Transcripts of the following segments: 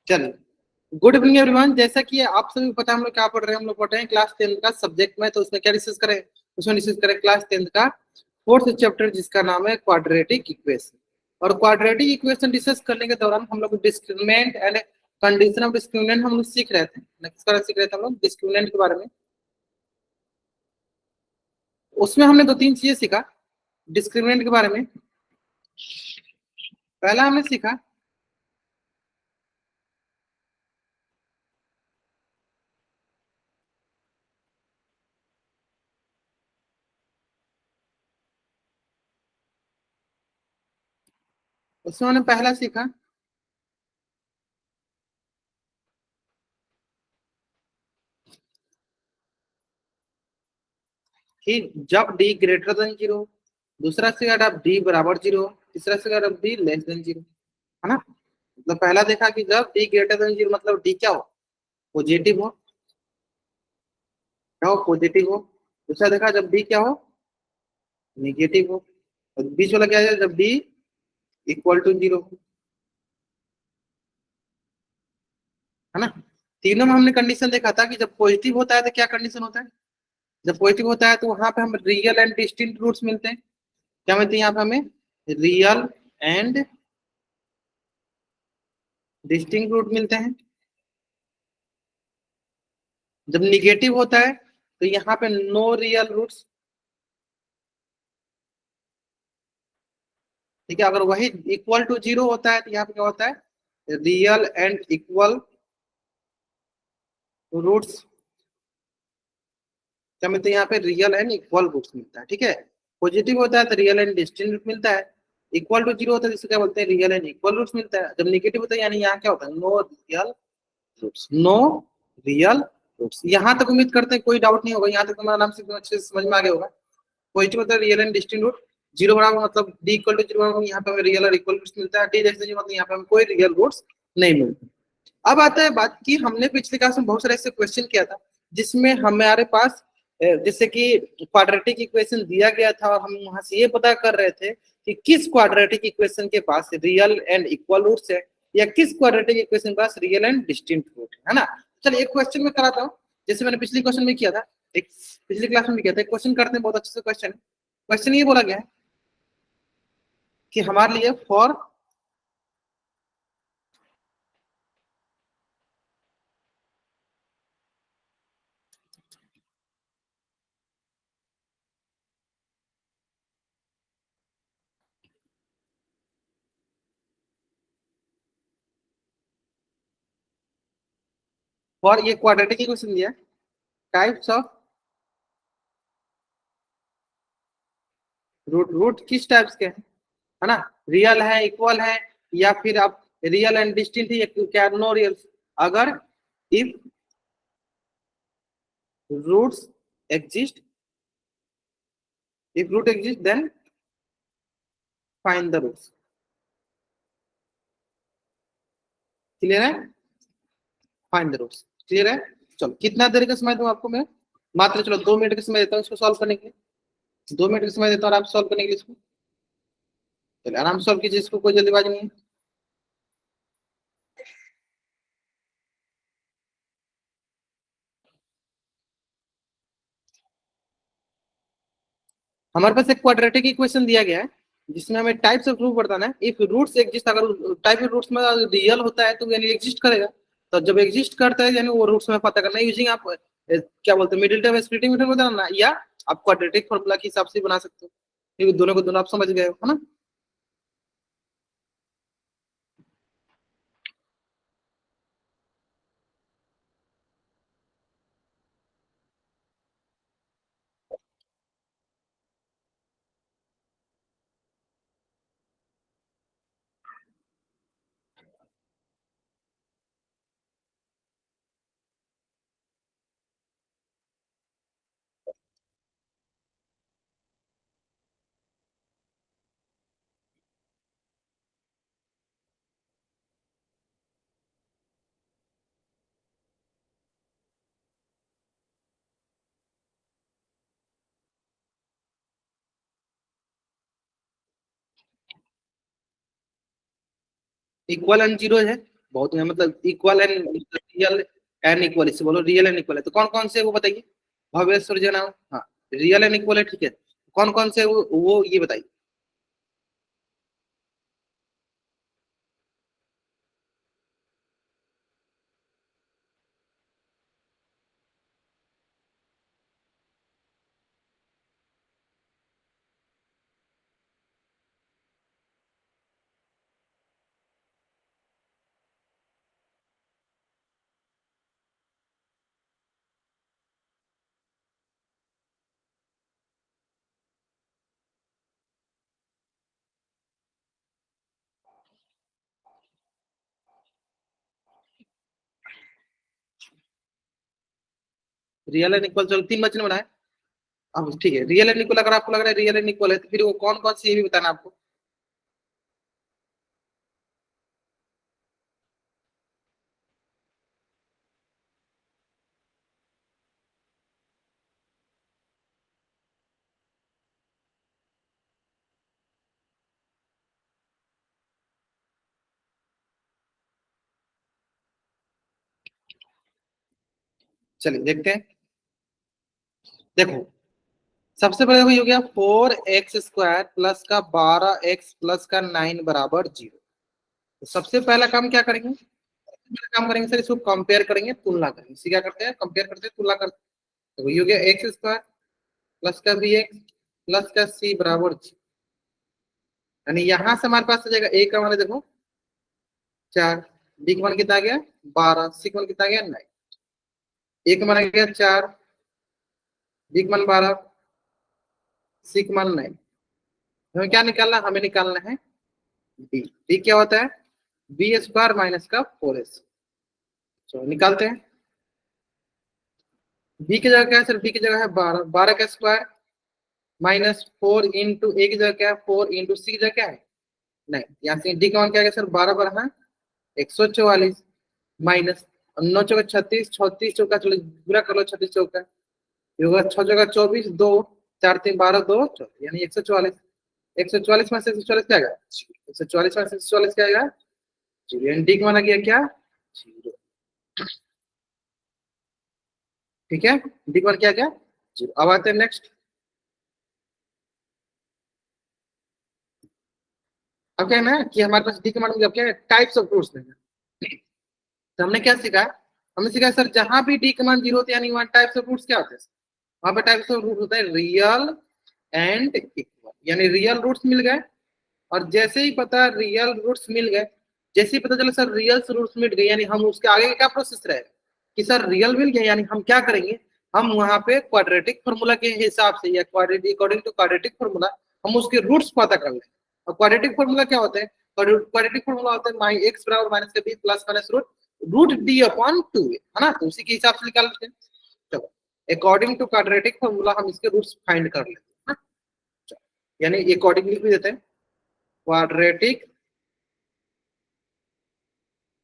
चलिए, good evening everyone. जैसा कि आप सभी को पता है, हम लोग क्या पढ़ रहे हैं, हम लोग पढ़ रहे हैं क्लास 10 का सब्जेक्ट में। तो उसमें क्या डिस्कस करें, उसमें डिस्कस करें क्लास 10 का फोर्थ चैप्टर, जिसका नाम है क्वाड्रेटिक इक्वेशन। और क्वाड्रेटिक इक्वेशन डिस्कस करने के दौरान हम लोग discriminant and condition of discriminant हम लोग सीख रहे थे। किस तरह सीख रहे थे हम लोग डिस्क्रिमिनेंट के बारे में। उसमें हमने दो तीन चीजें सीखा डिस्क्रिमिनेंट के बारे में। पहला हमने सीखा उसमें हमने पहला सीखा कि जब डी ग्रेटर देन जीरो, दूसरा सीखा जब डी बराबर जीरो, तीसरा सीखा जब डी लेस देन जीरो, है ना। मतलब पहला देखा कि जब डी ग्रेटर देन जीरो मतलब डी क्या हो, पॉजिटिव हो, क्या हो, पॉजिटिव हो। दूसरा देखा जब डी क्या हो, निगेटिव हो। और बीच वाला क्या है, जब डी इक्वल टू जीरो, है ना। तीनों में हमने कंडीशन देखा था कि जब पॉजिटिव होता है तो क्या कंडीशन होता है। जब पॉजिटिव होता है तो वहां पे हम रियल एंड डिस्टिंक्ट रूट्स मिलते हैं। क्या मिलते हैं यहाँ पे हमें, रियल एंड डिस्टिंक्ट रूट मिलते हैं। जब निगेटिव होता है तो यहाँ पे नो रियल रूट्स। ठीक है, अगर वही इक्वल टू जीरो होता है तो यहाँ पे क्या होता है, रियल एंड इक्वल रूट्स। क्या मिलते हैं यहाँ पे, रियल एंड इक्वल रूट्स मिलता है। ठीक है, पॉजिटिव होता है तो रियल एंड डिस्टिंक्ट रूट मिलता है। इक्वल टू जीरो होता है जिसे क्या बोलते हैं, रियल एंड इक्वल रूट्स मिलता है। जब निगेटिव होता है यानी यहाँ क्या होता है, no real roots, no real roots. यहाँ तक उम्मीद करते हैं कोई डाउट नहीं होगा, यहाँ तक तुम्हारा नाम से अच्छे से समझ में आ गया होगा। पॉजिटिव होता है real and distinct root, zero बराबर मतलब डी इक्वल टू जीरो बराबर यहाँ पे हमें रियल और इक्वल रूट्स मिलता है। डी लेस देन जीरो मतलब यहाँ पे हमें कोई रियल रूट्स नहीं मिलते। अब आता है बात कि हमने पिछले क्लास में बहुत सारे ऐसे क्वेश्चन किया था जिसमें हमारे पास जैसे कि क्वाड्रेटिक इक्वेशन दिया गया था और हम वहां से ये पता कर रहे थे कि किस क्वाड्रेटिक इक्वेशन के पास रियल एंड इक्वल रूट्स है या किस क्वाड्रेटिक इक्वेशन के पास रियल एंड डिस्टिंक्ट रूट है ना। चलिए एक क्वेश्चन में कराता हूँ, जैसे मैंने पिछले क्वेश्चन में किया था, एक पिछले क्लास में भी किया था। क्वेश्चन करते हैं, बहुत अच्छे से क्वेश्चन। क्वेश्चन ये बोला गया है कि हमारे लिए फॉर ये क्वाड्रेटिक इक्वेशन दिया है, टाइप्स ऑफ रूट। रूट किस टाइप्स के हैं, है ना, रियल है, इक्वल है, या फिर आप रियल एंड डिस्टिंक्ट है, क्या नो रियल। अगर if roots exist, if root exist then find the roots. Clear है, फाइंड द रूट्स। क्लियर है। चलो कितना देर का समय दूं आपको मैं, मात्र चलो 2 मिनट का समय देता हूँ इसको सॉल्व करने के लिए। 2 मिनट का समय देता हूँ और आप सॉल्व करने के लिए इसको। चलिए आराम से सॉल्व कीजिए, इसको कोई जल्दीबाजी नहीं है। हमारे पास एक क्वाड्रेटिक इक्वेशन दिया गया है जिसमें हमें टाइप्स ऑफ रूट बताना है। इफ रूट्स एग्जिस्ट, अगर टाइप ऑफ रूट्स में रियल होता है तो यानी एग्जिस्ट करेगा। तो जब एग्जिस्ट करता है यानी वो रूट्स में पता करना है यूजिंग आप क्या बोलते हैं, मिडिल टर्म स्प्लिटिंग मेथड बताना, या आप क्वाड्रेटिक फॉर्मूला के हिसाब से बना सकते हो। क्योंकि दोनों को दोनों आप समझ गए हो, है ना। इक्वल एंड जीरो है, बहुत है, मतलब equal and real and equal, इसे बोलो रियल एंड इक्वल है। तो कौन कौन से वो बताइए, भव्य सूर्य नाम, हाँ रियल एंड इक्वल है, ठीक है। कौन कौन से वो ये बताइए। रियल एंड इक्वल, चलो 3 बचने बनाए। अब ठीक है, रियल एंड इक्वल अगर आपको लग रहा है रियल एंड इक्वल है, तो फिर वो कौन कौन सी, ये भी बताना आपको। चलिए देखते हैं। देखो, सबसे पहले वही हो गया 4x² प्लस का 12x प्लस का 9 बराबर 0। तो सबसे पहला काम क्या करेंगे, सबसे पहला काम करेंगे सर, इसको कंपेयर करेंगे, तुलना करेंगे। इसी क्या करते हैं, कंपेयर करते हैं, तुलना करते हैं। तो वही हो गया x² प्लस का bx प्लस का c बराबर 0। यानी यहां से हमारे पास आ जाएगा a का मान देखो 4, b का मान कितना आ गया 12, c का मान कितना आ गया 9। a का मान आ गया 4, b का मान 12, c का मान 9। हमें क्या निकालना, हमें निकालना है b। b क्या होता है, b² माइनस का 4s। चलो निकालते हैं। b की जगह क्या है सर, b की जगह है 12, 12 का स्क्वायर माइनस 4 इंटू a की जगह क्या है 4 इंटू c की जगह क्या है नहीं। यहाँ से d का मान क्या है सर, 12 12 है 144 माइनस 9 चौका 36, 36 चौका, चलो पूरा कर लो 36 चौका, ये होगा 6 चौका 24, 2 4 3 12 2 14, यानी 144। 144 में से 144 क्या आएगा, 144 में से 144 क्या आएगा, जीरो। यानी डी का मान आ गया क्या, जीरो। ठीक है, डी का मान क्या क्या, जीरो। अब आते हैं नेक्स्ट। अब क्या है ना कि हमारे पास डी का मान क्या है, टाइप्स ऑफ रूट्स में। तो हमने क्या सीखा, हमने सीखा सर जहां भी डी का मान जीरो होता है, यानी वहां टाइप्स ऑफ रूट्स क्या होते हैं, वहां पे टाइप्स ऑफ रूट होता है रियल एंड इक्वल। यानी रियल रूट्स मिल गए, और जैसे ही पता रियल रूट्स मिल गए, जैसे ही पता चला सर रियल रूट्स मिल गए, यानी हम उसके आगे का क्या प्रोसेस रहेगा कि सर रियल मिल गया, यानी हम क्या करेंगे, हम वहां पे क्वाड्रेटिक फॉर्मूला के हिसाब से या quadratic according to quadratic formula हम उसके रूट्स पता कर लेंगे। और क्वाड्रेटिक फॉर्मूला क्या होता है, क्वाड्रेटिक फॉर्मूला होता है माई एक्स बराबर माइनस का b plus minus root root D upon 2 है ना। तो उसी के हिसाब से निकाल लेते हैं। चलो, अकॉर्डिंग टू क्वाड्रेटिक फॉर्मूला हम इसके रूट्स फाइंड कर लेते हैं। यानी अकॉर्डिंगली भी देते हैं, क्वाड्रेटिक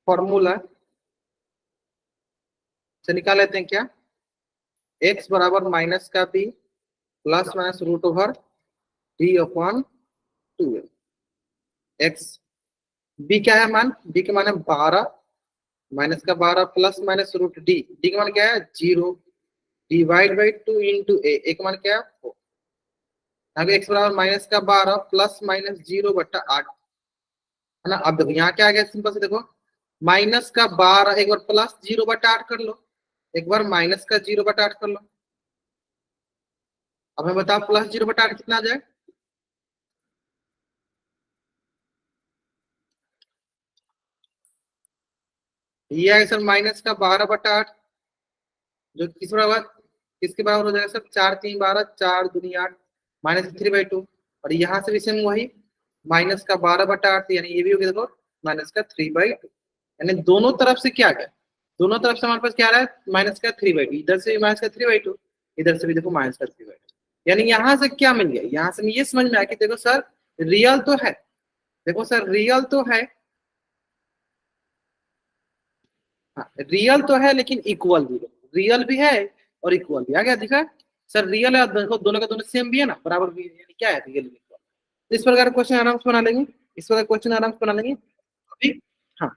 फॉर्मूला से निकाल लेते हैं क्या, एक्स बराबर माइनस का b plus minus root over D upon 2। X b क्या है मान, बी का मान है 12 माइनस का 12 plus minus root D, D का मान क्या है 0 डिवाइड बाई 2 इंटू ए, एक मान क्या है 4। यहाँ पे एक्स बराबर माइनस का 12 प्लस माइनस 0/8 है ना। अब देखो यहाँ क्या आ गया, सिंपल से देखो माइनस का 12 एक बार प्लस 0/8 कर लो, एक बार माइनस का 0/8 कर लो। अब मैं बताओ प्लस 0/8 कितना आ जाए, ये आएगा सर माइनस का 12/8, जो किस बराबर, किसके बराबर हो जाएगा सर, 4 3 12, 4 दूनी 8 माइनस 3/2। और यहाँ से भी सेम वही माइनस का 12/8, यानी ये भी हो गया देखो माइनस का 3/2। यानी दोनों तरफ से क्या आ गया, दोनों तरफ से हमारे पास क्या आ रहा है माइनस का 3/2, इधर से भी माइनस का 3/2, इधर से भी देखो माइनस का 3/2। यानी यहाँ से क्या मिल गया, यहाँ से ये समझ में आया कि देखो सर रियल तो है, देखो सर रियल तो है, हाँ रियल तो है लेकिन इक्वल भी है, रियल भी है और इक्वल भी आ गया दिखा। सर रियल है, देखो दोनों का दोनों सेम भी है ना, बराबर भी है, यानी क्या है रियल भी इक्वल। इस प्रकार क्वेश्चन आराम से बना लेंगे, इस प्रकार क्वेश्चन आराम से बना लेंगे अभी। हाँ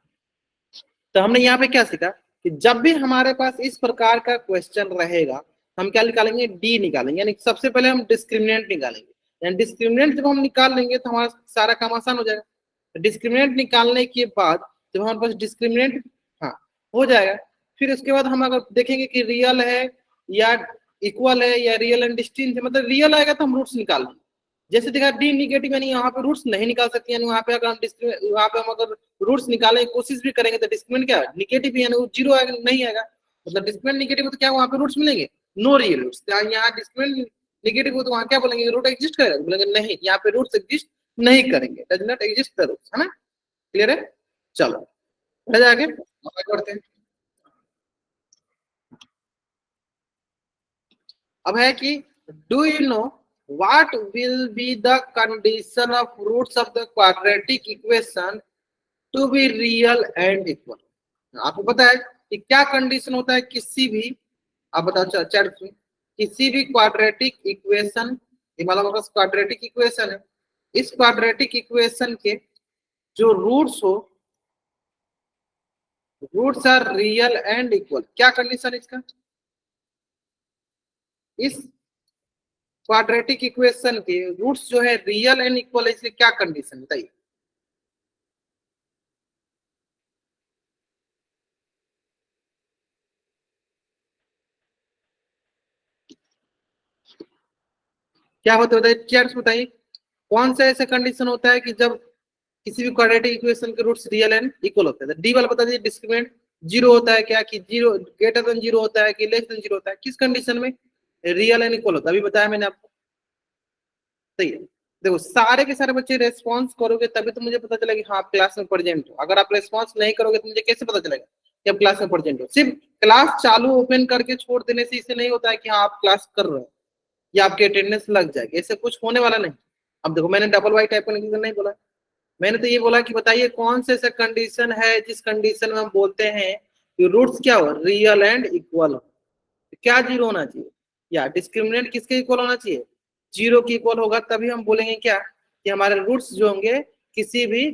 तो हमने यहाँ पे क्या सीखा कि जब भी हमारे पास इस प्रकार का क्वेश्चन रहेगा, हम क्या निकालेंगे, डी निकालेंगे, यानी सबसे पहले हम डिस्क्रिमिनेंट निकालेंगे। यानी डिस्क्रिमिनेंट जब हम निकाल लेंगे तो हमारा सारा काम आसान हो जाएगा। डिस्क्रिमिनेंट निकालने के बाद जब हमारे पास डिस्क्रिमिनेंट हाँ हो जाएगा, फिर उसके बाद हम अगर देखेंगे कि रियल है या इक्वल है या रियल एंड डिस्टिंक्ट है, मतलब रियल आएगा तो हम रूट्स निकाल लेंगे। जैसे देखा डी निगेटिव, यानी यहाँ पे रूट्स नहीं निकाल सकते, यानी वहाँ पे अगर हम वहाँ पे हम अगर रूट्स निकालने की कोशिश भी करेंगे तो डिस्क्रिमिनेंट क्या है, निगेटिव, यानी वो जीरो आएगा, नहीं आएगा। मतलब डिस्क्रिमिनेंट निगेटिव हो तो क्या वहाँ पे रूट्स मिलेंगे, नो रियल रूट्स। यहाँ डिस्क्रिमिनेंट निगेटिव हो तो वहाँ क्या बोलेंगे, रूट एग्जिस्ट करेगा, बोलेंगे नहीं, यहाँ पे रूट्स एग्जिस्ट नहीं करेंगे, does not exist the roots, है ना। क्लियर है, चलो आगे बढ़ते हैं। अब है कि do you know what will be the condition of roots of the quadratic equation to be real and equal। आपको पता है कि क्या कंडीशन होता है किसी भी, आप बताओ चैट में, किसी भी क्वाड्रेटिक इक्वेशन, हमारे क्वाड्रेटिक इक्वेशन है, इस क्वाड्रेटिक इक्वेशन के जो रूट्स हो, roots are real and equal. क्या कंडीशन है इसका, इस क्वाड्रेटिक इक्वेशन के रूट्स जो है रियल एंड इक्वल है, इसलिए क्या कंडीशन बताइए। क्या होता है बताइए, चैट्स बताइए, कौन सा ऐसा कंडीशन होता है कि जब किसी भी क्वाड्रेटिक इक्वेशन के रूट्स रियल एंड इक्वल होते हैं। डी वाला बता दीजिए, डिस्क्रिमिनेंट जीरो होता है क्या, कि जीरो ग्रेटर देन जीरो होता है कि लेस देन जीरो होता है, किस कंडीशन में रियल एंड इक्वल होता है, अभी बताया मैंने आपको। सही है, देखो सारे के सारे बच्चे रेस्पॉन्स करोगे तभी तो मुझे पता चलेगा कि हाँ आप क्लास में प्रेजेंट हो। अगर आप रेस्पॉन्स नहीं करोगे तो मुझे कैसे पता चलेगा कि आप क्लास में प्रेजेंट हो। सिर्फ क्लास चालू ओपन करके छोड़ देने से इसे नहीं होता है कि हाँ आप क्लास कर रहे हो या आपकी अटेंडेंस लग जाएगी, ऐसे कुछ होने वाला नहीं। अब देखो मैंने डबल वाई टाइप करने के लिए नहीं बोला, मैंने तो ये बोला कि बताइए कौन से ऐसा कंडीशन है जिस कंडीशन में हम बोलते हैं कि रूट्स क्या हो, रियल एंड इक्वल हो। क्या जीरो होना चाहिए, या डिस्क्रिमिनेंट किसके इक्वल होना चाहिए, जीरो की इक्वल होगा, तभी हम बोलेंगे क्या कि हमारे रूट्स जो होंगे किसी भी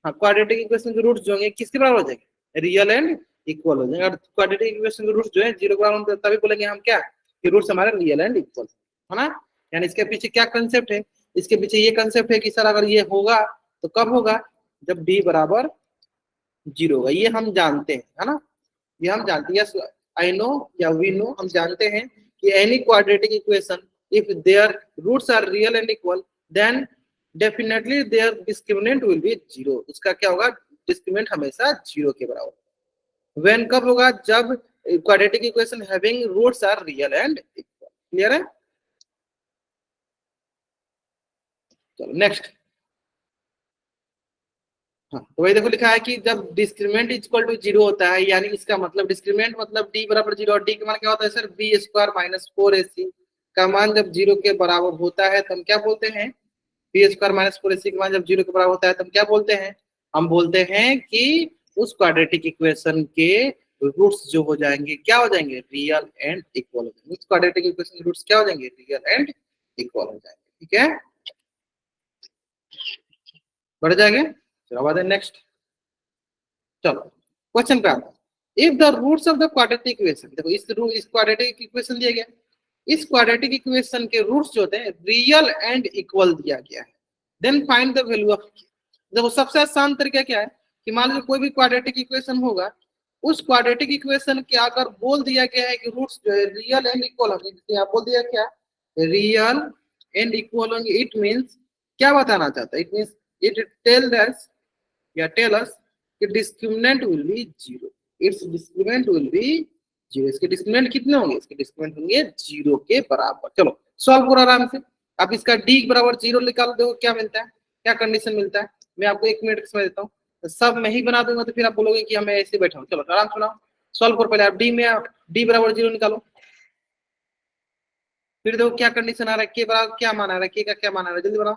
क्वाड्रेटिक इक्वेशन के रूट्स जो होंगे किसके बराबर हो जाएंगे, रियल एंड इक्वल हो जाएंगे। और क्वाड्रेटिक इक्वेशन के रूट्स जो है जीरो के बराबर होंगे तभी बोलेंगे हम क्या कि रूट्स हमारे रियल एंड इक्वल है ना। यानी इसके पीछे क्या कंसेप्ट है, इसके पीछे ये कंसेप्ट है कि सर अगर ये होगा तो कब होगा, जब डी बराबर जीरो होगा। ये हम जानते हैं, है ना, ये हम जानते हैं। यस आई नो या वी नो, हम जानते हैं कि any quadratic equation if there roots are real and equal then definitely there discriminant will be zero. उसका क्या होगा, डिस्क्रिमिनेंट हमेशा जीरो के बराबर। व्हेन कब होगा, जब quadratic equation having roots are real and equal. Clear है, चलो नेक्स्ट। हाँ तो वही देखो लिखा है कि जब डिस्क्रिमिनेंट इक्वल टू जीरो होता है, यानी इसका मतलब डिस्क्रिमिनेंट मतलब डी बराबर जीरो, और डी का मान क्या होता है sir, B square minus four A C का मान जब जीरो के बराबर होता है तो हम क्या बोलते हैं, B square minus four A C का मान जब जीरो के बराबर होता है तो हम क्या बोलते हैं, हम बोलते हैं कि उस क्वाड्रेटिक इक्वेशन के रूट्स जो हो जाएंगे क्या हो जाएंगे, रियल एंड इक्वल हो जाएंगे। उस क्वाड्रेटिक इक्वेशन के रूट्स क्या हो जाएंगे, रियल एंड इक्वल हो जाएंगे। ठीक है, बढ़ जाएंगे, चलो बाद नेक्स्ट। चलो क्वेश्चन पे आता है, if the roots of the quadratic equation, देखो इस क्वाड्रेटिक इक्वेशन दिया गया, इस क्वाड्रेटिक इक्वेशन के रूट्स जो होते हैं रियल एंड इक्वल दिया गया है, then find the value of. देखो सबसे आसान तरीका क्या है कि मान लीजिए कोई भी क्वाड्रेटिक इक्वेशन होगा, उस क्वाड्रेटिक इक्वेशन के अगर बोल दिया गया है कि रूट्स जो है रियल एंड इक्वल होंगे, जैसे आप बोल दिया क्या, रियल एंड इक्वल होंगे, इट मींस क्या बताना चाहता है, it means it tell us या टेल अस कि discriminant will be zero, it's discriminant will be zero. इसके डिस्क्रिमिनेंट कितने होंगे, इसके डिस्क्रिमिनेंट होंगे जीरो के बराबर। चलो सॉल्व करो आराम से। आप इसका डी बराबर जीरो निकाल दो, क्या मिलता है, क्या कंडीशन मिलता है, मैं आपको एक मिनट समझ देता हूँ। तो सब मैं ही बना दूंगा तो फिर आप बोलोगे कि मैं ऐसे बैठा हूँ। चलो आराम सुनाओ, सॉल्व करो पहले आप, डी में डी बराबर जीरो निकालो, फिर देखो क्या कंडीशन आ रहा है, के बराबर क्या मान आ रहा है, के का क्या मान आ रहा है, जल्दी बनाओ,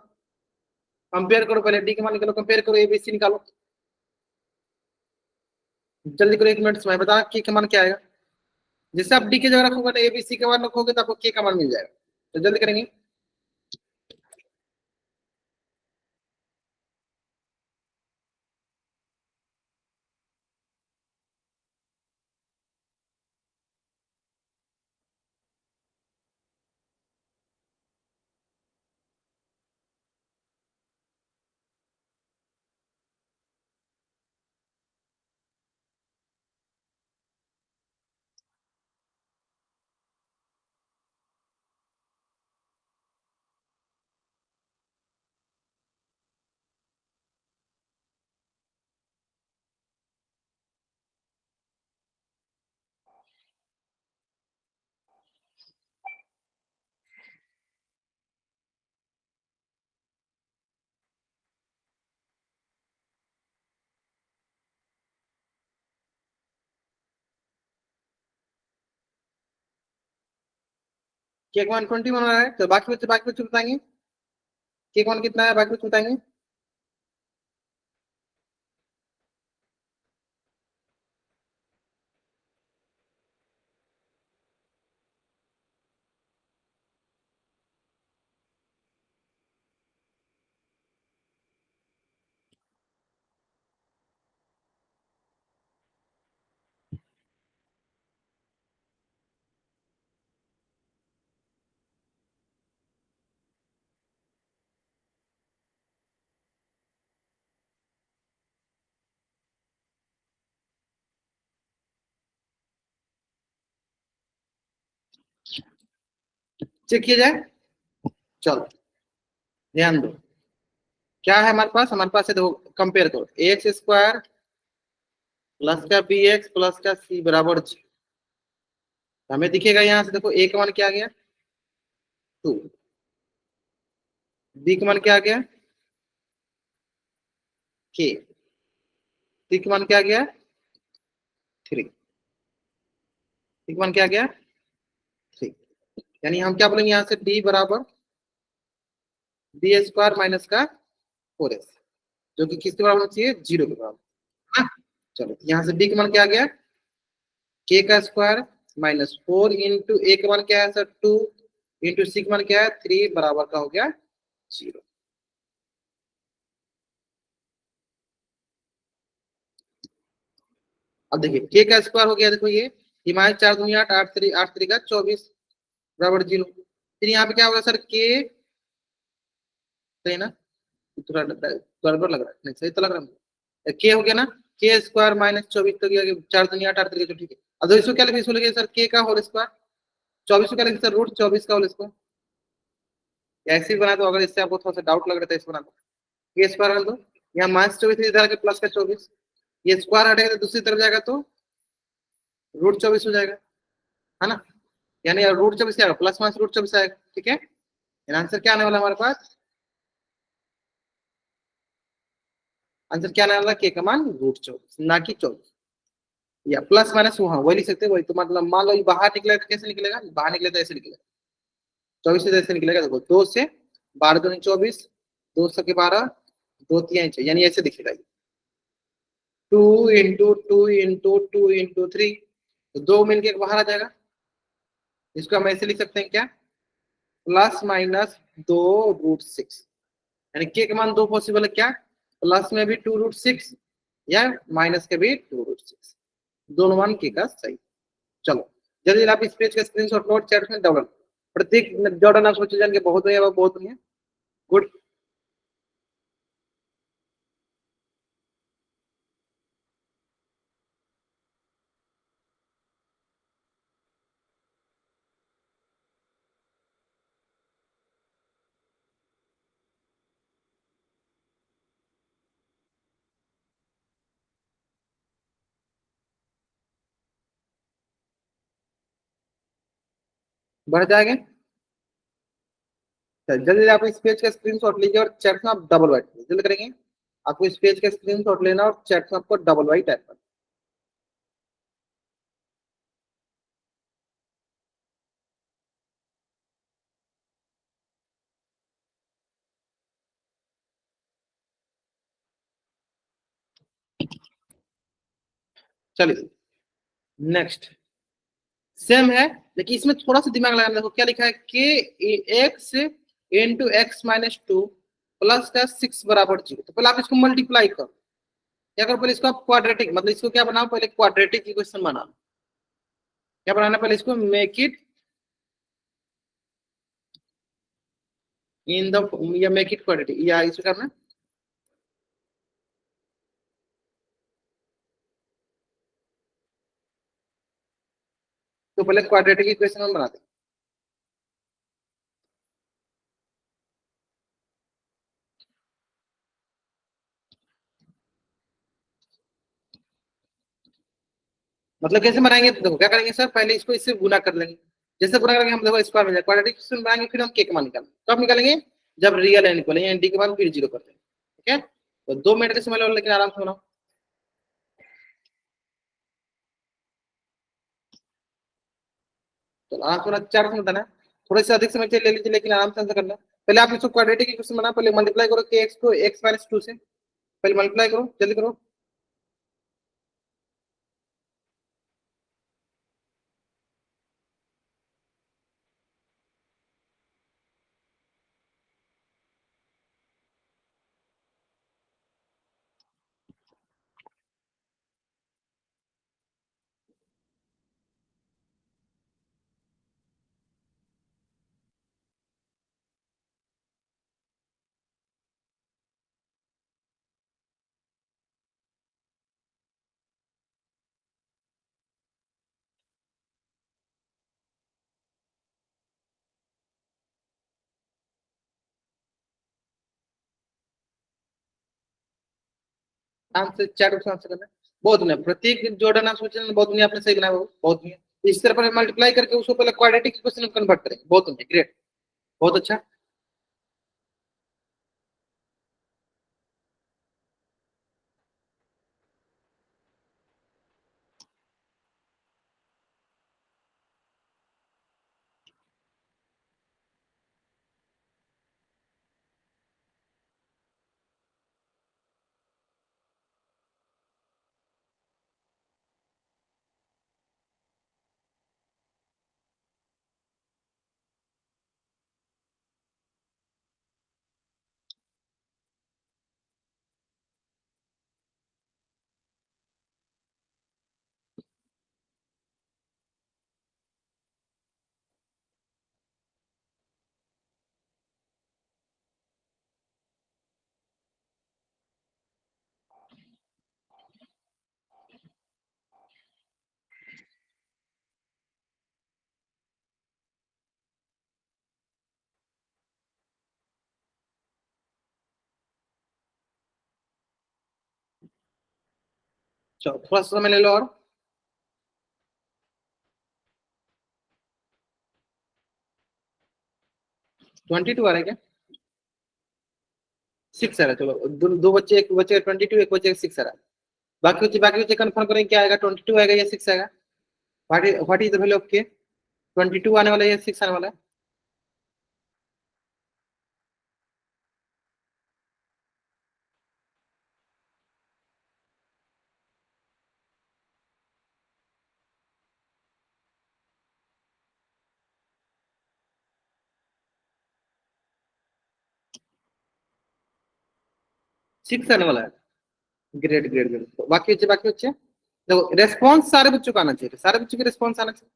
कंपेयर करो, पहले डी के मान निकालो, कंपेयर करो, एबीसी निकालो, जल्दी करो, एक मिनट समय बता के मान क्या आएगा। जैसे आप डी की जगह रखोगे तो एबीसी का मान रखोगे तो आपको के का मान मिल जाएगा। तो जल्दी करेंगे, के वन 21 आ रहा है, तो बाकी बच्चे बताएंगे के वन कितना है, बाकी बच्चे बताएंगे। चेक किया जाए, चलो ध्यान दो। क्या है हमारे पास है, देखो कंपेयर करो, एक्स स्क्वायर प्लस का बी एक्स प्लस का सी बराबर जी। हमें दिखेगा यहाँ से, देखो ए का मान क्या आ गया 2, बी का मान क्या आ गया के, सी का मान क्या आ गया 3, सी का मान क्या आ गया 3। यानी हम क्या बोलेंगे यहाँ से, डी बराबर बी स्क्वायर माइनस का 4s, जो कि किसके बराबर होना चाहिए, 0 के बराबर। हाँ? चलो यहाँ से डी का मान क्या आ गया, के का स्क्वायर माइनस 4 इंटू ए का मान क्या है सर 2 इंटू सी का मान क्या है 3 बराबर का हो गया 0। अब देखिए के का स्क्वायर हो गया, देखो ये माइनस 4 दूनी 8, 8 3 का 24 बराबर 0। फिर यहाँ पे क्या होगा सर के, सही ना, थोड़ा गड़बड़ लग रहा है, नहीं सही तो लग रहा है, के हो गया ना, के स्क्वायर माइनस 24 तो गया 4 दूनी 8, 8 3 का, ठीक है। अब तो इसको क्या लिखे, इसको लिखे सर के का होल स्क्वायर, 24 को क्या लिखे सर रूट 24 का होल स्क्वायर। ऐसे ही बना दो, अगर इससे आपको थोड़ा सा डाउट लग रहा था, इसे बना दो, ये स्क्वायर कर दो, यहाँ माइनस 24 इधर आके प्लस का 24, ये स्क्वायर हटेगा तो दूसरी तरफ जाएगा तो रूट 24 हो जाएगा, है ना। यानी रूट 24 क्या आएगा, प्लस माइनस रूट 24 आएगा, ठीक है। आंसर क्या आने वाला हमारे पास, आंसर क्या आने वाला, के का मान रूट 24 ना कि 24, या प्लस माइनस वहां वही लिख सकते हैं, वही तो मतलब मान लो ये बाहर निकलेगा, कैसे निकलेगा, बाहर निकले तो ऐसे निकलेगा 24 से, ऐसे निकलेगा, देखो 2 से 12 दूनी 24, 2 सके 12, 2 3 6, यानी ऐसे दिखेगा ये 2 इंटू 2 इंटू 2 इंटू 3, तो 2 मिलके बाहर आ जाएगा। इसको हम ऐसे लिख सकते हैं क्या, प्लस माइनस 2 रूट 6, यानी के का मान 2 पॉसिबल है क्या, प्लस में भी 2 रूट 6 या माइनस के भी 2 रूट 6, दोनों मान के का सही। चलो जल्दी आप इस पेज का स्क्रीनशॉट लो, चैट में डबल प्रत्येक जॉर्डन आप सोचे जान के बहुत बढ़िया, बहुत बढ़िया, गुड। बढ़ जाएंगे, जल्दी आप इस पेज का स्क्रीनशॉट लीजिए और चैट में आप डबल वाइट जल्दी करेंगे। आपको इस पेज का स्क्रीनशॉट लेना और चैट में आपको डबल वाइट टाइप करना। चलिए नेक्स्ट, सेम है लेकिन इसमें थोड़ा सा दिमाग लगाना, देखो क्या लिखा है, के x into x minus 2 plus का 6 बराबर 0। तो पहले आप इसको मल्टीप्लाई करो, क्या करो, पहले इसको आप क्वाड्रेटिक, मतलब इसको क्या बनाओ, पहले क्वाड्रेटिक इक्वेशन बनाओ। क्या बनाना, पहले इसको मेक इट इन द, या मेक इट क्वाड्रेटिक, या इसको करना, तो पहले क्वाड्रेटिक इक्वेशन हम बनाते हैं। मतलब कैसे बनाएंगे, तो देखो क्या करेंगे सर, पहले इसको इससे गुना कर लेंगे, जैसे गुना करेंगे हम, देखो स्क्वायर में क्वाड्रेटिक इक्वेशन बनाएंगे, फिर हम के का मान निकालेंगे, कब निकालेंगे, जब रियल एंड इक्वल यानी डी के मान फिर 0 कर देंगे, ठीक है। तो 2 मिनट का समय लो, लेकिन आराम से बनाओ। तो आराम से 4 से बताना है, थोड़े से अधिक समय ले लीजिए, लेकिन आराम से आंसर करना। पहले आप इसको क्वाड्रेटिक इक्वेशन बना, पहले मल्टीप्लाई करो के एक्स को एक्स माइनस 2 से, पहले मल्टीप्लाई करो, जल्दी करो। आराम से चैट ऑप्शन आंसर करना। बहुत बढ़िया, प्रत्येक जोड़ना सोचना, बहुत बढ़िया, आपने सही बनाया, बहुत बढ़िया। इस तरह पर मल्टीप्लाई करके उसको पहले क्वाड्रेटिक इक्वेशन में कन्वर्ट करें, बहुत बढ़िया, ग्रेट, बहुत अच्छा। चलो थोड़ा सा समय ले लो और। 22 आ रहा है क्या? 6 आ रहा है, चलो दो बच्चे, एक बच्चे 22, एक बच्चे 6 आ रहा है। बाकी बच्चे कंफर्म करें क्या आएगा, 22 आएगा या 6 आएगा? What is the value of के? 22 आने वाला है या 6 आने वाला है? 6 आने वाला है। Great great great. बाकी बच्चे देखो, रेस्पॉन्स सारे बच्चों का आना चाहिए, सारे बच्चों के रेस्पॉन्स आना चाहिए,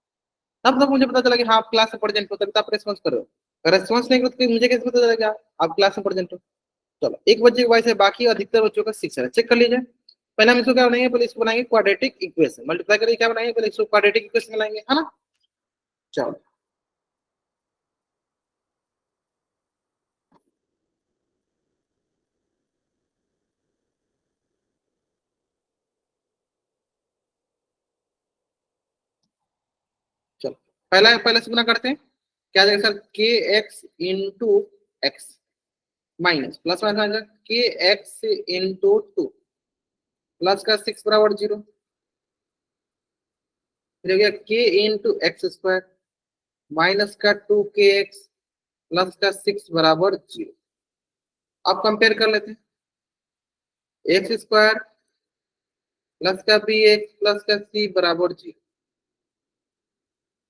तब तक मुझे पता चला कि हाँ आप क्लास में प्रेजेंट हो, तभी तो आप रेस्पॉन्स करो। रेस्पॉन्स नहीं करो तो मुझे कैसे पता चलेगा आप क्लास में प्रेजेंट हो? चलो एक बच्चे के वैसे बाकी अधिकतर बच्चों का 6 है, चेक कर लीजिए। पहले हम इसको क्या बनाएंगे, पहले इसको बनाएंगे क्वाड्रेटिक इक्वेशन, मल्टीप्लाई करके क्या बनाएंगे, पहले इसको क्वाड्रेटिक इक्वेशन बनाएंगे, है ना? चलो चलो, पहला पहले से गुना करते हैं। क्या जाएगा सर, के x into x minus plus minus के एक्स इंटू 2 प्लस का 6 बराबर 0, फिर हो गया के इंटू एक्स स्क्वायर माइनस का 2 के एक्स प्लस का 6 बराबर 0। अब कंपेयर कर लेते हैं, एक्स स्क्वायर प्लस का बी एक्स प्लस का सी बराबर 0।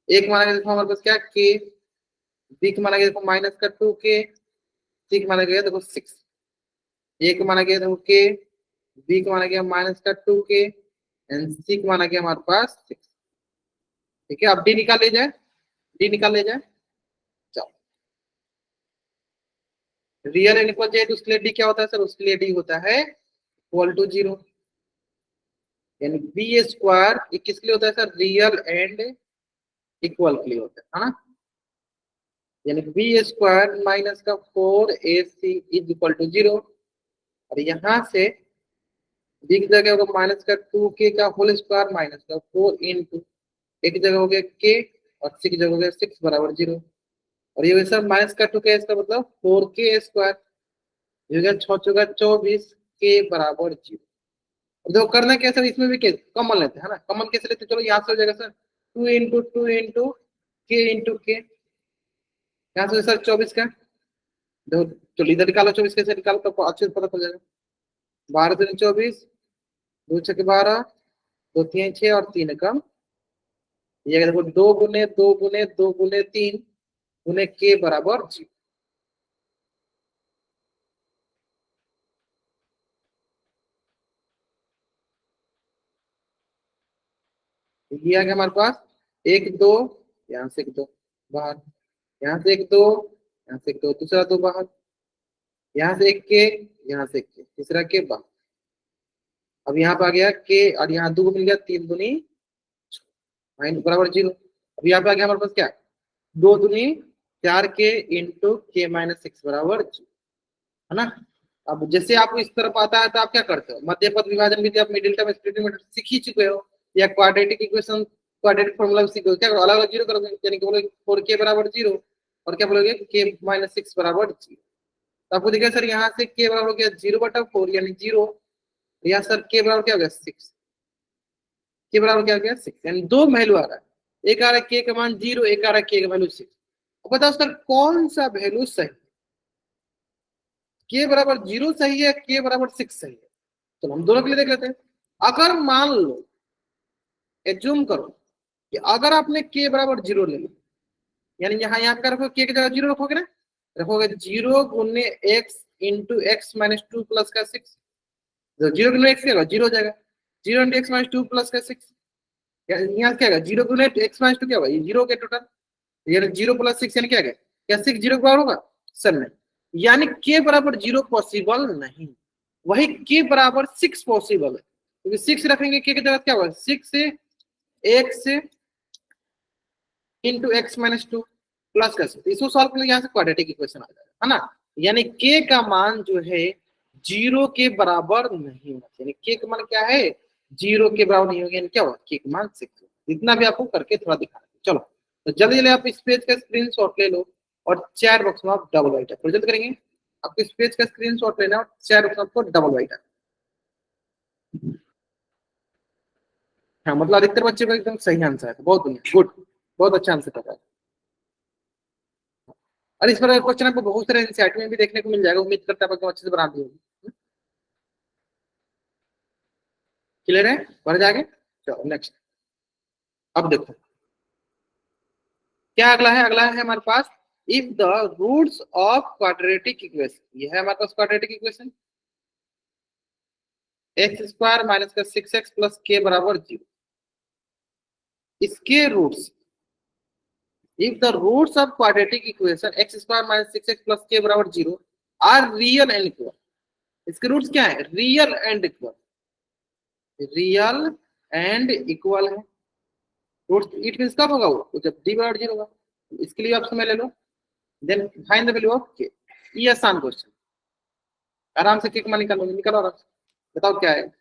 एक माना गया देखो हमारे पास क्या, के, बी को माना गया देखो माइनस का 2 के, सी को माना गया देखो 6, ए को माना गया देखो के, बी को माना गया माइनस का 2 के, एंड सी को माना गया हमारे पास 6। ठीक है, अब डी निकाल ले जाए, डी निकाल ले जाए। चलो, रियल एंड इक्वल चाहिए तो उसके लिए डी क्या होता है सर, उसके लिए डी होता है इक्वल टू 0। यानी बी स्क्वायर ये किसके लिए होता है सर, रियल एंड इक्वल के लिए होता है ना? यानी बी स्क्वायर माइनस का 4ac इज इक्वल टू 0। और यहाँ से बी की जगह होगा माइनस का 2k का होल स्क्वायर माइनस का 4 इंटू, एक जगह हो गया के और सी की जगह हो गया 6 बराबर 0। और ये सर माइनस का 2k, इसका मतलब 4k स्क्वायर, ये हो गया 6 × 24 के बराबर 0। देखो करना क्या सर, इसमें भी कॉमन लेते हैं, है ना? कॉमन कैसे लेते हैं, चलो यहाँ से हो जाएगा सर 2 × 2 × के इंटू के, यहाँ से सर 24 का, देखो चलो इधर निकालो, 24 कैसे निकालो तो अच्छे से पता चल जाएगा। 12 3 24, 2 6 12, 2 3 6 और 3 कम, ये देखो 2 गुने 2 गुने 2 गुने 3 गुने के बराबर 0। ये आ गया हमारे पास, एक दो, यहाँ से एक दो बाहर, यहाँ से एक दो, यहाँ से एक दो, दूसरा दो बाहर, यहाँ से एक के, यहाँ से एक के, तीसरा के बाहर। अब यहाँ पे आ गया के, और यहाँ दो को मिल गया, 3 दूनी माइनस बराबर 0। अब यहाँ पे आ गया हमारे पास क्या, 2 दूनी 4 के इंटू के-6 बराबर 0, है ना। अब जैसे आपको इस तरफ आता है तो आप क्या करते हो, मध्य पद विभाजन विधि आप मिडिल टर्म स्प्लिटिंग मेथड सीख ही चुके हो, या क्वाड्रेटिक इक्वेशन, क्वाड्रेटिक फॉर्मूला सीख हो, क्या अलग अलग जीरो करोगे, यानी कि बोलोगे 4 के बराबर 0, और क्या बोलोगे के-6 बराबर 0। तो आपको देखिए सर यहाँ से के बराबर हो गया 0/4 यानी 0, यहाँ सर के बराबर क्या हो गया 6, के बराबर क्या हो गया 6, यानी दो वैल्यू आ रहा है, एक आ रहा है के का मान 0, एक आ रहा है के का वैल्यू 6। अब बताओ सर कौन सा वैल्यू सही, के बराबर 0 सही है, के बराबर 6 सही है। तो हम दोनों के लिए देख लेते हैं। अगर मान लो, एज्यूम करो कि अगर आपने के बराबर 0 ले लो, यानी यहाँ यहाँ क्या रखोगे, के की जगह 0 रखोगे ना, रखोगे 0 गुने x इंटू x-2 प्लस का 6, 0 गुने x क्या होगा 0 हो जाएगा, 0 इंटू x-2 प्लस का 6, यहाँ क्या होगा 0 गुने x-2 क्या होगा, ये 0 के टोटल, यानी 0 + 6 यानी क्या है, क्या 6 0 के बराबर होगा, सर नहीं, यानी के बराबर 0 पॉसिबल नहीं, वही के बराबर 6 पॉसिबल है, क्योंकि 6 रखेंगे के की जगह क्या होगा 6 से x इंटू x-2 प्लस का 6, इसको सॉल्व करने यहाँ से क्वाड्रेटिक इक्वेशन आ जाएगा, है ना। यानी के का मान जो है 0 के बराबर नहीं होगा, यानी के का मान क्या है 0 के बराबर नहीं होगा, यानी क्या होगा के का मान 6। इतना भी आपको करके थोड़ा दिखा दें। चलो तो जल्दी जल्दी आप इस पेज का स्क्रीनशॉट ले लो, और चैट बॉक्स में आप डबल राइट प्रेजेंट करेंगे। आपको इस पेज का स्क्रीनशॉट लेना है और चैट बॉक्स में आपको डबल राइट। हाँ मतलब अधिकतर बच्चे को एकदम सही आंसर है, बहुत बढ़िया, गुड, बहुत अच्छा आंसर कर रहा है। और इस पर क्वेश्चन आपको बहुत सारे एनसीईआरटी में भी देखने को मिल जाएगा, उम्मीद करता है आपको अच्छे से बना दी होगी। क्लियर है, बढ़ जाएंगे। चलो नेक्स्ट, अब देखो क्या अगला है, अगला है हमारे पास, if the roots of quadratic equation, ये है हमारे पास क्वाड्रेटिक इक्वेशन, x² माइनस का 6x प्लस के बराबर 0, इसके roots, if the roots of quadratic equation x² minus 6x plus के बराबर 0 आर रियल एंड इक्वल, इसके रूट्स क्या है real and equal, real and equal है, रूट्स इट मींस कब होगा वो जब d बराबर 0 होगा, इसके लिए ऑप्शन में ले लो, then find the value of K, ये आसान क्वेश्चन, आराम से के मान निकालो, निकालो आराम से, बताओ क्या है।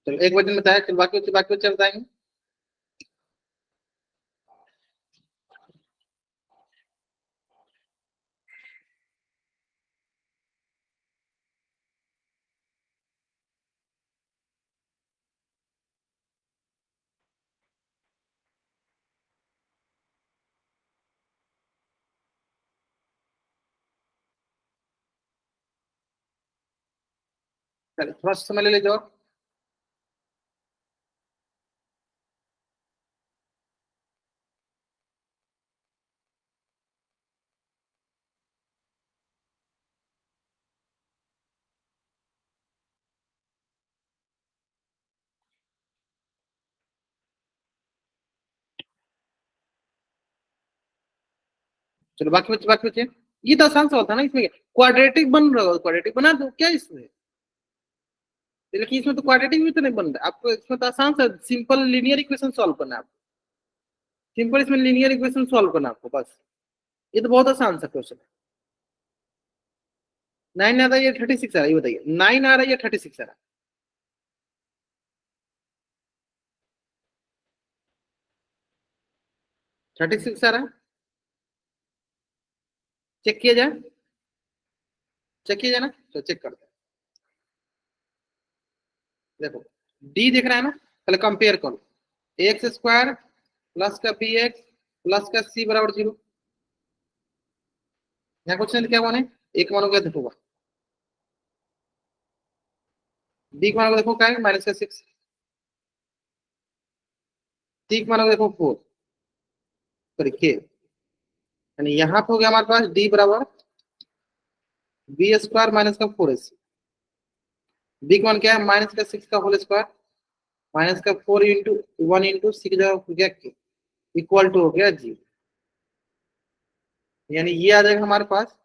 चलो एक क्वेश्चन बताया, चलो बाकी बच्चे बताएंगे। चलो थोड़ा सा समय ले लीजिए और। चलो बाकी बच्चे, ये तो आसान सवाल था ना, इसमें क्वाड्रेटिक बन रहा हो, क्वाड्रेटिक बना दो क्या इसमें। लेकिन इसमें तो क्वाड्रेटिक भी तो नहीं बन रहा आपको, इसमें तो आसान सा सिंपल लीनियर इक्वेशन सॉल्व करना है आपको। सिंपल इसमें लीनियर इक्वेशन सॉल्व करना है आपको बस। ये तो बहुत आसान सा क्वेश्चन है। 9 आ रहा है या 36 आ रहा है, ये बताइए, 9 आ रहा है या 36 आ रहा है। 36 आ रहा है। चेक किया जाए, चेक किया जाए ना, तो चेक करते हैं। देखो डी दिख रहा है ना, पहले कंपेयर करो। एक्स स्क्वायर प्लस का बी एक्स प्लस का सी बराबर 0। यहाँ क्वेश्चन क्या माने, एक मानोगे देखो, डी को मानोगे देखो क्या है, माइनस का 6। सी को मानोगे देखो 4, सॉरी के। यानी यहाँ पे हो गया हमारे पास डी बराबर बी स्क्वायर माइनस का 4 बी का मान क्या है, माइनस का 6 का होल स्क्वायर माइनस का 4 इंटू 1 इंटू 6 जगह हो गया के, इक्वल टू हो गया जी। यानी ये आ जाएगा हमारे पास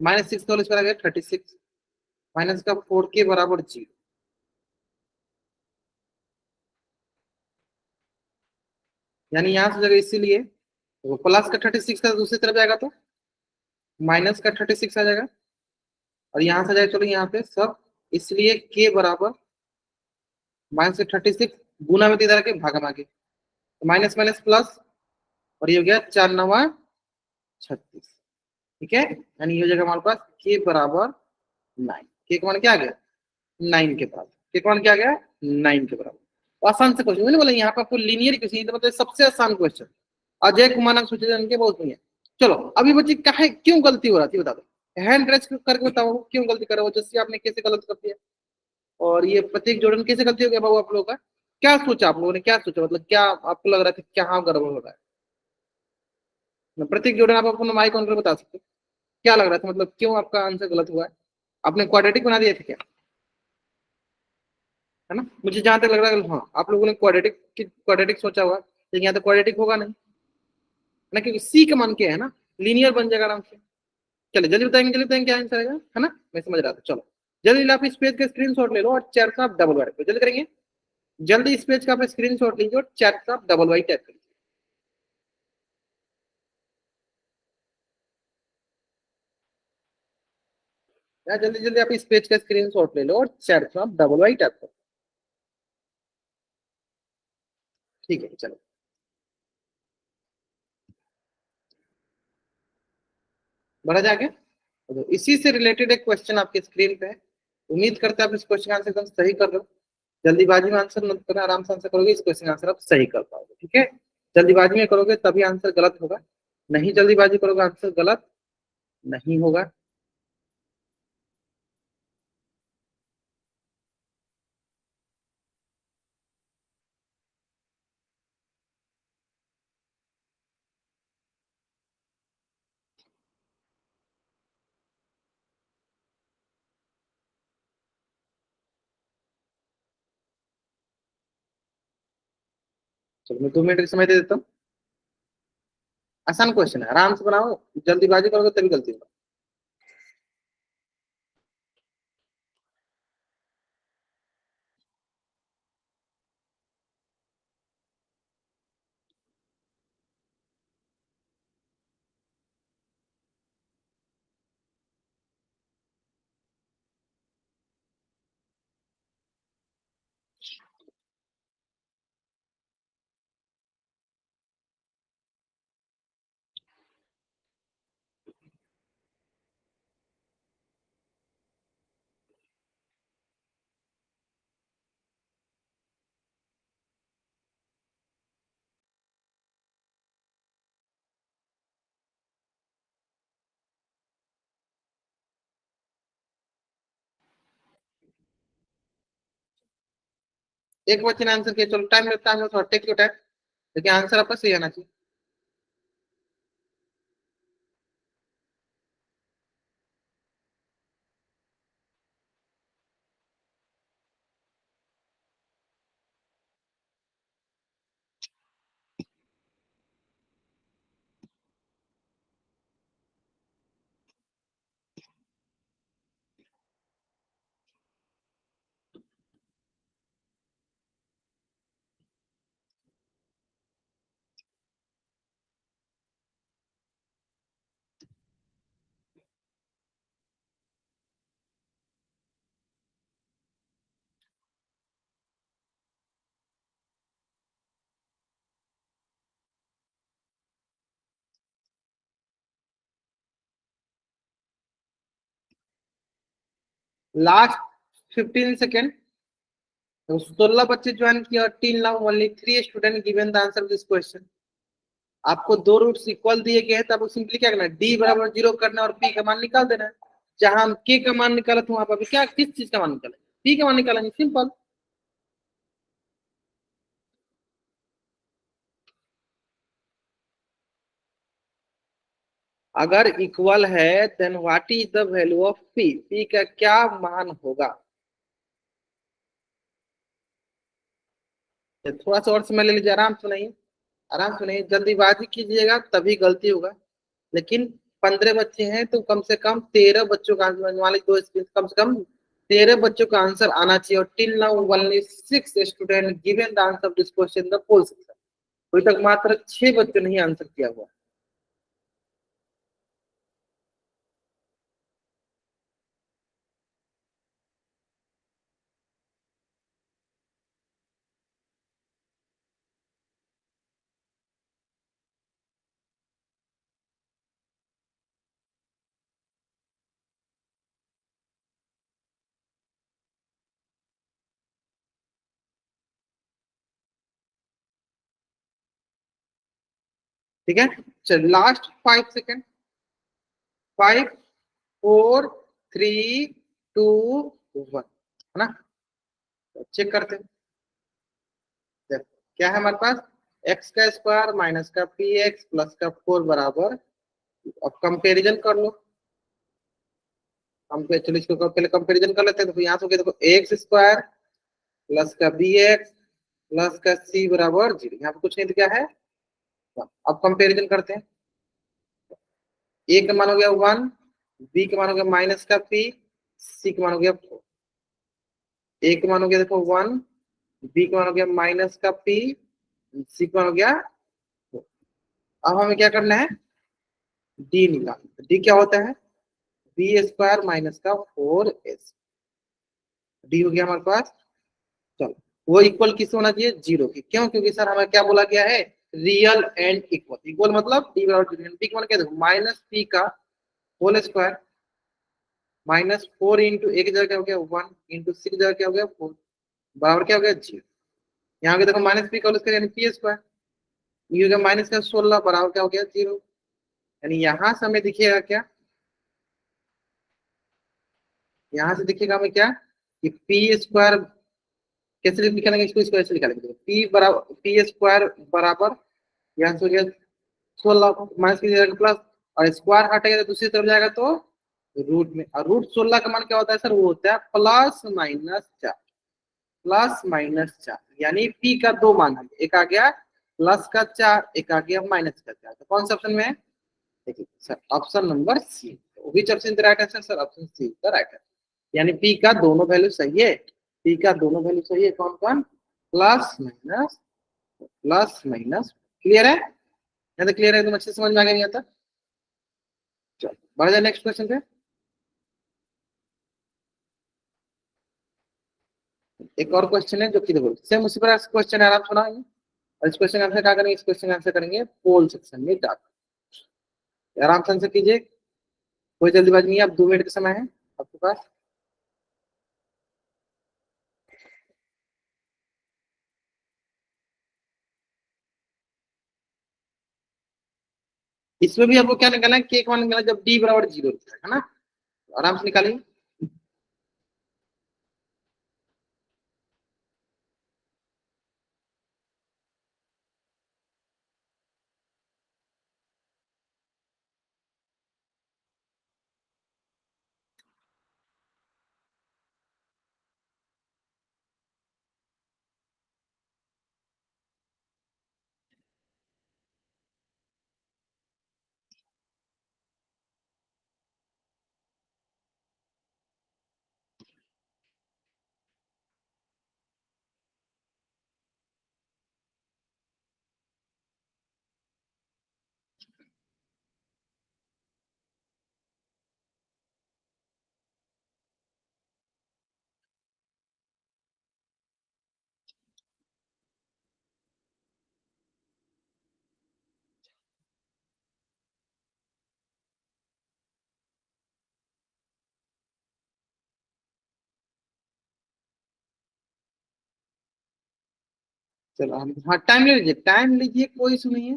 -6 का होल स्क्वायर आ गया 36 माइनस का 4 के बराबर जी। यानी यहाँ से जगह इसीलिए तो प्लस का 36 का दूसरी तरफ जाएगा तो माइनस का 36 आ जाएगा, और यहाँ से जाएगा, चलो यहाँ पे सब, इसलिए के बराबर -36 गुना में इधर के भागा में आगे, माइनस माइनस प्लस, और ये हो गया 4 9 36। ठीक है, यानी ये हो जाएगा हमारे पास के बराबर 9। के का मान क्या आ गया, 9 के बराबर। के का मान क्या आ गया, 9 के बराबर। तो आसान से क्वेश्चन मैंने बोला, यहाँ पे आपको लीनियर क्वेश्चन, मतलब सबसे आसान क्वेश्चन। अजय कुमार सोचे जान के बहुत बढ़िया। चलो अभी बच्चे काहे क्यों गलती हो रहा थी बता दो, हैंड रेस करके बताओ क्यों गलती कर रहे हो, जैसे आपने कैसे गलत कर दिया। और ये प्रतीक जोड़न कैसे गलती हो गया बाबू आप लोगों का, क्या सोचा आप लोगों ने, क्या सोचा, मतलब क्या आपको लग रहा था क्या हाँ गड़बड़ हो रहा है। प्रतीक जोड़न आप अपना माइक ऑन कर बता सकते हो? क्या लग रहा था, मतलब क्यों आपका आंसर गलत हुआ है। आपने क्वाड्रेटिक बना दिया था क्या, है ना। मुझे जहां तक लग रहा है हाँ आप लोगों ने क्वाड्रेटिक सोचा हुआ, लेकिन यहाँ तो क्वाड्रेटिक होगा नहीं, है ना, क्योंकि सी का मान क्या है ना, लीनियर बन जाएगा आराम से। चलिए जल्दी बताएंगे क्या आंसर आएगा, है ना, मैं समझ रहा था। चलो जल्दी आप इस पेज का स्क्रीन शॉट ले लो और चैट का आप डबल वाइट जल्दी करेंगे। जल्दी इस पेज का आप स्क्रीन शॉट लीजिए और चैट का आप डबल वाइट टाइप करिए। जल्दी जल्दी आप इस पेज का स्क्रीन शॉट ले लो और चैट का आप डबल वाइट टाइप करो। ठीक है चलो, बढ़ा जाके तो इसी से रिलेटेड एक क्वेश्चन आपके स्क्रीन पे है। उम्मीद करते हैं आप इस क्वेश्चन आंसर एकदम सही कर रहे हो। जल्दीबाजी में आंसर मत करना, आराम से आंसर करोगे, इस क्वेश्चन आंसर आप सही कर पाओगे। ठीक है, जल्दीबाजी में करोगे तभी आंसर गलत होगा, नहीं जल्दीबाजी करोगे आंसर गलत नहीं होगा। चलो मैं 2 मिनट का समय दे देता हूँ। आसान क्वेश्चन है, आराम से बनाओ, जल्दीबाजी करोगे तभी गलती होगा। एक बच्चे ने आंसर किया, चलो टाइम लगता है, थोड़ा टेक योर टाइम, लेकिन आंसर आपका सही आना चाहिए। Last 15 second. 16 बच्चे ज्वाइन किया, till now only 3 student given the answer this question. आपको दो रूट्स इक्वल दिए गए हैं, तो आपको सिंपली क्या करना है, डी बराबर 0 करना है और पी का मान निकाल देना है। जहां हम के का मान निकाला था, वहां पर अभी क्या, किस चीज का मान निकालेंगे, पी का मान निकालेंगे, सिंपल। अगर इक्वल है then what is the value of P, P का क्या मान होगा। तो थोड़ा सा और समय ले लीजिए, आराम से नहीं, आराम से नहीं, जल्दीबाजी कीजिएगा तभी गलती होगा। लेकिन 15 बच्चे हैं तो कम से कम 13 बच्चों का आंसर, मान लीजिए 2 कम से कम 13 बच्चों का आंसर आना चाहिए। और till now only 6 student given the answer this question the poll section. अभी तक मात्र 6 बच्चों ने ही आंसर किया हुआ। ठीक है, चल लास्ट 5 सेकेंड। 5, 4, 3, 2, 1, है ना। चेक करते हैं। देखो, क्या है हमारे पास, एक्स का स्क्वायर माइनस का पी एक्स प्लस का 4 बराबर। अब कंपेरिजन कर लो। हम चलो इसको पहले कंपेरिजन कर लेते हैं। तो यहाँ से देखो, एक्स स्क्वायर प्लस का बी एक्स प्लस का सी बराबर 0, यहाँ पे कुछ नहीं दिया है। अब कंपेरिजन करते हैं। ए का मान हो गया 1, बी का मान हो गया माइनस का पी, सी का मान हो गया 4। ए का मान हो गया देखो 1, बी का मान हो गया माइनस का पी, सी का मान हो गया 4। अब हमें क्या करना है, डी निकालना। डी क्या होता है, बी स्क्वायर माइनस का 4 एस। डी हो गया हमारे पास। चलो, वो इक्वल किससे होना चाहिए, 0 की। क्यों, क्योंकि सर हमें क्या बोला गया है, रियल एंड इक्वल। इक्वल मतलब डी बराबर 0, पी का मान क्या देखो, माइनस पी का होल स्क्वायर -4 इंटू एक जगह क्या हो गया 1 इंटू 6 जगह क्या हो गया 4 बराबर क्या हो गया 0। यहाँ के देखो माइनस पी का होल स्क्वायर यानी पी स्क्वायर, ये हो गया माइनस का 16 बराबर क्या हो गया 0। यानी यहाँ से हमें दिखेगा क्या, यहाँ से दिखेगा हमें क्या, कि पी स्क्वायर कैसे निकालेंगे, इसको स्क्वायर से निकालेंगे। पी बराबर पी स्क्वायर बराबर, यहाँ से हो गया 16 माइनस की जगह प्लस, और स्क्वायर हटेगा तो दूसरी तरफ जाएगा तो रूट में। और रूट 16 का मान क्या होता है सर, वो होता है +-4, +-4। यानी पी का दो मान है, एक आ गया प्लस का 4, एक आ गया माइनस का 4। तो कौन सा ऑप्शन में है, देखिए sir option number C. Which option the right answer, sir option C the right answer. यानी पी का दोनों वैल्यू सही है, पी का दोनों वैल्यू सही है। कौन कौन, plus minus, plus minus. Clear है, यहाँ तो क्लियर है, एकदम अच्छे से समझ में आ गया था। चलो बढ़ जाए नेक्स्ट क्वेश्चन पे। एक और क्वेश्चन है जो कि देखो सेम उसी प्रकार क्वेश्चन है, आप सुनाएंगे। और इस क्वेश्चन आंसर क्या करेंगे, इस क्वेश्चन आंसर करेंगे पोल सेक्शन में जाकर। आराम से आंसर कीजिए, कोई जल्दीबाजी नहीं है, अब 2 मिनट का समय है आपके पास। इसमें भी आपको क्या निकालना है, के का मान निकालना है जब डी बराबर 0 है ना। आराम से निकालिए। चलो हाँ टाइम लीजिए, कोई इशू नहीं है,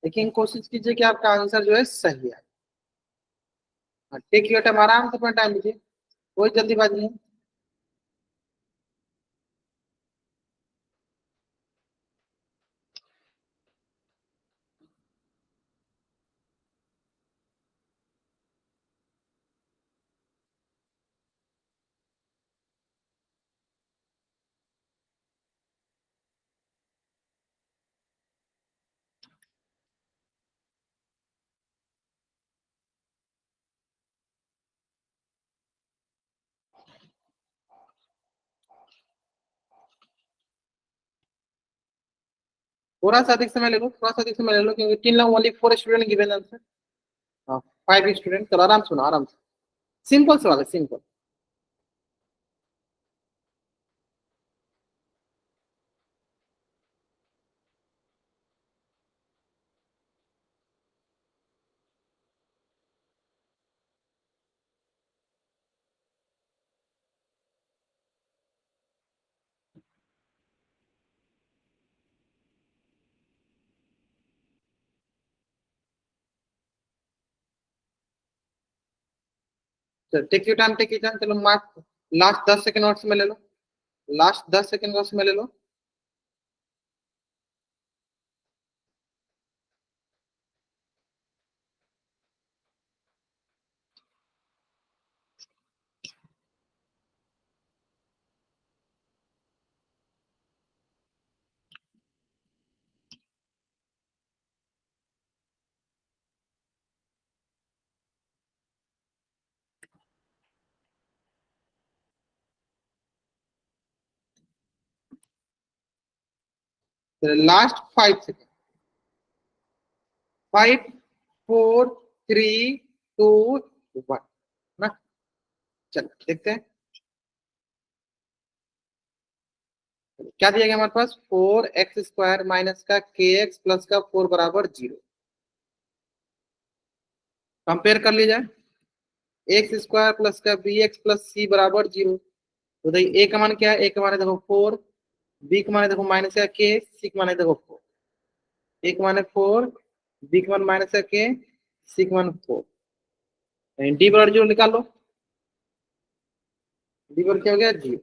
लेकिन कोशिश कीजिए कि आपका आंसर जो है सही है। हाँ, टेक योर टाइम, आराम से अपना टाइम लीजिए, कोई जल्दीबाजी नहीं। थोड़ा सा अधिक समय ले लो, थोड़ा सा अधिक समय ले लो, क्योंकि 3 लोग, ओनली 4 स्टूडेंट गिवन आंसर। हाँ, 5 स्टूडेंट, चलो आराम सुनो, आराम से, सिंपल सवाल है, सिंपल। चलो take you time, take you time, चलो मार्क, लास्ट 10 सेकंड और समय ले लो, लास्ट 10 सेकंड और समय ले लो। लास्ट 5 सेकंड, 5 4 3 2 1 ना। चलो देखते हैं क्या दिया गया हमारे पास, 4x² माइनस का kx प्लस का 4 बराबर 0। कंपेयर कर लिया जाए, x² प्लस का bx प्लस c बराबर 0। तो देखिए a का मान क्या है, a का मान है देखो 4, b का मान है देखो माइनस का k, c का मान है देखो 4। a का मान है 4, b का मान माइनस का k, c का मान 4, डी बराबर 0 निकाल लो, डी बराबर क्या हो गया 0,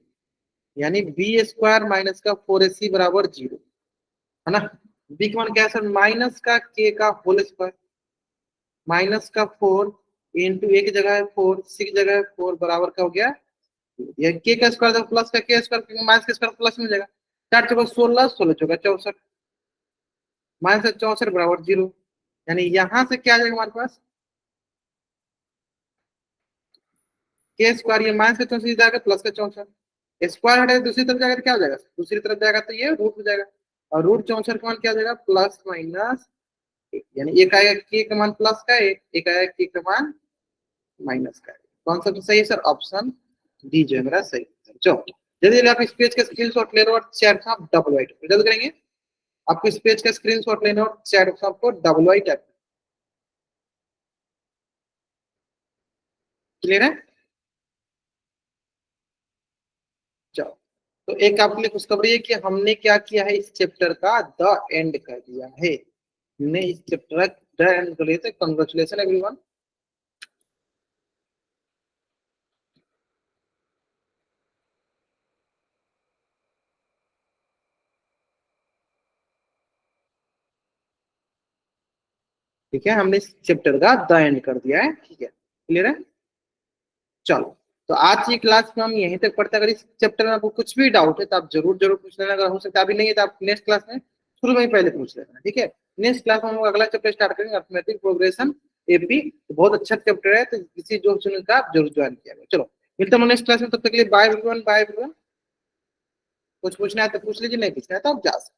यानी b² माइनस का 4ac बराबर 0, है ना। b का मान क्या है सर, माइनस का k का होल स्क्वायर, माइनस का 4 इंटू एक जगह है 4, सी की जगह है 4 बराबर का हो गया, ये के का स्क्वायर देखो प्लस का के स्क्वायर माइनस का स्क्वायर प्लस में जाएगा, 4 चौका 16, 16 चौका 64, माइनस 64 बराबर 0। यानी यहां से क्या आ जाएगा हमारे पास, के स्क्वायर, ये माइनस का 64 जाएगा प्लस का 64, स्क्वायर हटेगा दूसरी तरफ जाएगा तो क्या हो जाएगा, दूसरी तरफ जाएगा तो ये रूट हो जाएगा, और रूट 64 का मान क्या हो जाएगा, प्लस माइनस, यानी एक आएगा के का मान प्लस का, एक आएगा के का मान माइनस का। कौन सा तो सही है सर, ऑप्शन डी जो है मेरा सही है। चलो जल्दी आप इस पेज का स्क्रीनशॉट ले लो और चैट में आप डबल वाइट जल्द करेंगे, आपको इस पेज का स्क्रीनशॉट लेना और चैट में आपको डबल वाइट, क्लियर है। चलो, तो एक आपके लिए खुशखबरी है कि हमने क्या किया है, इस चैप्टर का द एंड कर दिया है, हमने इस चैप्टर का द एंड कर दिया था। Congratulation everyone. ठीक है, हमने इस चैप्टर का द एंड कर दिया है, ठीक है, क्लियर है। चलो, तो आज की क्लास में हम यहीं तक पढ़ते हैं। अगर इस चैप्टर में आपको कुछ भी डाउट है तो आप जरूर जरूर पूछ लेना, अगर हो सकता है अभी नहीं है तो आप नेक्स्ट क्लास में शुरू में ही पहले पूछ लेना, ठीक है। नेक्स्ट क्लास में हम लोग अगला चैप्टर स्टार्ट करेंगे, अर्थमेटिक प्रोग्रेशन एपी, बहुत अच्छा चैप्टर है, तो किसी जो सुनने का आप जरूर ज्वाइन किया। चलो मिलते हैं नेक्स्ट क्लास में, तब तक के लिए बाय एवरीवन, बाय एवरीवन। कुछ पूछना है तो पूछ लीजिए, नहीं पूछना है तो आप जा सकते हैं।